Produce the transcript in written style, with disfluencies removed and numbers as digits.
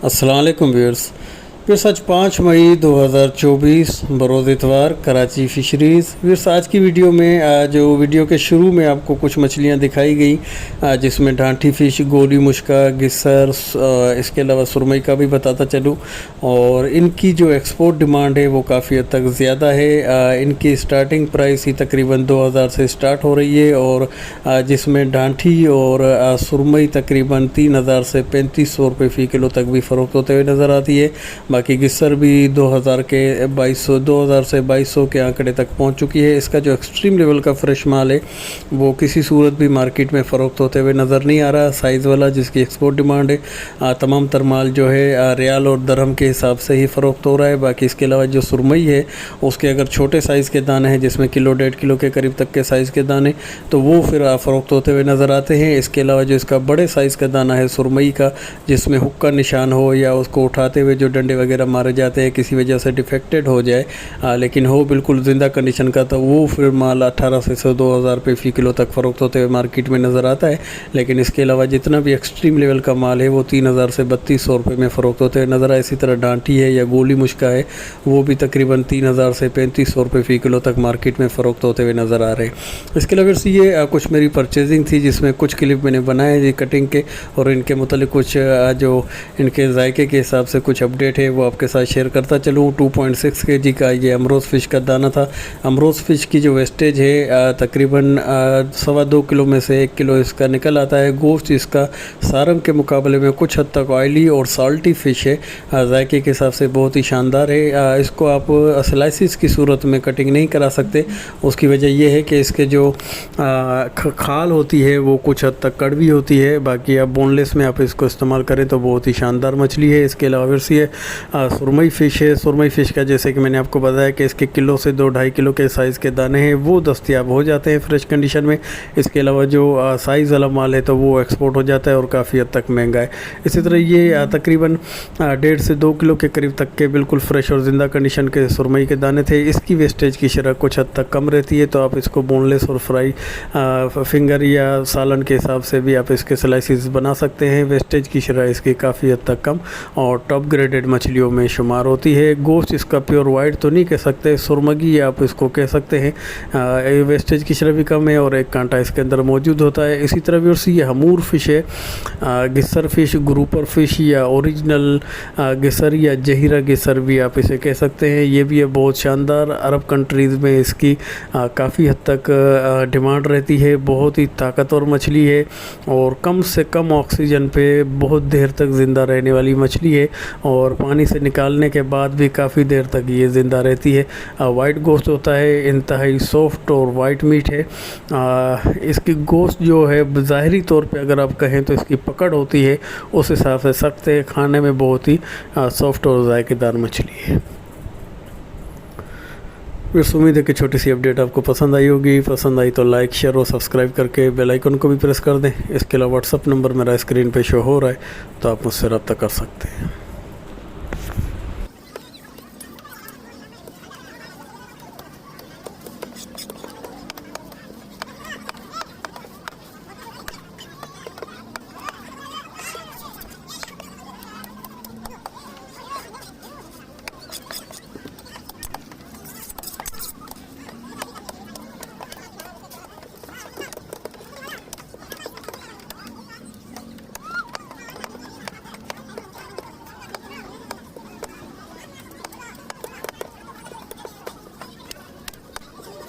अस्सलाम वालेकुम व्यूअर्स। आज 5 मई 2024 बरोज़ इतवार कराची फ़िशरीज़। व्यूअर्स आज की वीडियो में जो वीडियो के शुरू में आपको कुछ मछलियां दिखाई गई, जिसमें डांठी फ़िश, गोली मुश्का, गिस्सर, इसके अलावा सुरमई का भी बताता चलूँ। और इनकी जो एक्सपोर्ट डिमांड है वो काफ़ी हद तक ज़्यादा है। इनकी स्टार्टिंग प्राइस ही तकरीबन 2000 से स्टार्ट हो रही है, और जिसमें डांठी और सुरमई तकरीबन 3000 से 3500 रुपये फ़ी किलो तक भी फ़रोख्त होते हुए नज़र आती है। बाकी गिस्सर भी 2000 से 2200 के आंकड़े तक पहुंच चुकी है। इसका जो एक्सट्रीम लेवल का फ्रेश माल है वो किसी सूरत भी मार्केट में फ़रोख्त होते हुए नज़र नहीं आ रहा। साइज़ वाला जिसकी एक्सपोर्ट डिमांड है, तमाम तर माल जो है रियाल और दरहम के हिसाब से ही फ़रोख्त हो रहा है। बाकी इसके अलावा जो सुरमई है उसके अगर छोटे साइज़ के दाने हैं, जिसमें किलो 1.5 किलो के करीब तक के साइज़ के दाने, तो वो फिर फ़रोख्त होते हुए नज़र आते हैं। इसके अलावा जो इसका बड़े साइज़ का दाना है सुरमई का, जिसमें हुक का निशान हो या उसको उठाते हुए जो डंडे वगैरह मारे जाते हैं किसी वजह से डिफेक्टेड हो जाए, लेकिन हो बिल्कुल ज़िंदा कंडीशन का, तो वो फिर माल 1800 से 2000 रुपये फ़ी किलो तक फ़रोख्त होते हुए मार्केट में नज़र आता है। लेकिन इसके अलावा जितना भी एक्सट्रीम लेवल का माल है वो 3000 से 3200 रुपये में फ़रोख्त होते हुए नज़र आए। इसी तरह डांठी है या गोली मुश्का है, वो भी तकरीबन 3000 से 3500 रुपये फ़ी किलो तक मार्केट में फ़रोख्त होते हुए नज़र आ रहे हैं। इसके अलावा ये कुछ मेरी परचेजिंग थी, जिसमें कुछ क्लिप मैंने बनाए ये कटिंग के, और इनके मुतालिक कुछ जो इनके जायके के हिसाब से कुछ अपडेट है वो आपके साथ शेयर करता चलूँ। 2.6 kg का ये अमरोज़ फ़िश का दाना था। अमरोज़ फ़िश की जो वेस्टेज है तकरीबन 2.25 किलो में से 1 किलो इसका निकल आता है। गोश्त इसका सारम के मुकाबले में कुछ हद तक ऑयली और साल्टी फ़िश है, जायके के हिसाब से बहुत ही शानदार है। इसको आप स्लाइसिस की सूरत में कटिंग नहीं करा सकते। उसकी वजह यह है कि इसके जो खाल होती है वो कुछ हद तक कड़वी होती है। बाकी आप बोनलेस में आप इसको इस्तेमाल करें तो बहुत ही शानदार मछली है। इसके अलावा फिर ये सुरमई फ़िश है। सुरमई फ़िश का जैसे कि मैंने आपको बताया कि इसके किलो से 2-2.5 किलो के साइज़ के दाने हैं वो दस्तयाब हो जाते हैं फ्रेश कंडीशन में। इसके अलावा जो साइज़ वाला माल है तो वो एक्सपोर्ट हो जाता है और काफ़ी हद तक महंगा है। इसी तरह ये तकरीबन 1.5 से 2 किलो के करीब तक के बिल्कुल फ्रेश और ज़िंदा कंडीशन के सुरमई के दाने थे। इसकी वेस्टेज की शरह कुछ हद तक कम रहती है, तो आप इसको बोनलेस और फ्राई फिंगर या सालन के हिसाब से भी आप इसके स्लाइसिस बना सकते हैं। वेस्टेज की शरह इसकी काफ़ी हद तक कम और टॉप ग्रेडेड मछलियों में शुमार होती है। गोश्त इसका प्योर वाइट तो नहीं कह सकते, सुरमगी आप इसको कह सकते हैं। वेस्टेज की शरह भी कम है और एक कांटा इसके अंदर मौजूद होता है। इसी तरह भी ये हमूर फ़िश है, गिस्सर फ़िश, ग्रुपर फ़िश या ओरिजिनल गिस्सर या जहीरा गिस्सर भी आप इसे कह सकते हैं। ये भी है बहुत शानदार। अरब कंट्रीज़ में इसकी काफ़ी हद तक डिमांड रहती है। बहुत ही ताकतवर मछली है और कम से कम ऑक्सीजन पे बहुत देर तक ज़िंदा रहने वाली मछली है, और पानी से निकालने के बाद भी काफ़ी देर तक ये ज़िंदा रहती है। वाइट गोश्त होता है, इंतहाई सॉफ्ट और वाइट मीट है। इसकी गोश्त जो है ज़ाहरी तौर पे अगर आप कहें तो इसकी पकड़ होती है, उस हिसाब से सख्त है, खाने में बहुत ही सॉफ्ट और जायकेदार मछली है। फिर उम्मीद है कि छोटी सी अपडेट आपको पसंद आई होगी। पसंद आई तो लाइक, शेयर और सब्सक्राइब करके बेल आइकन को भी प्रेस कर दें। इसके अलावा व्हाट्सअप नंबर मेरा स्क्रीन पे शो हो रहा है, तो आप मुझसे रब्ता कर सकते हैं।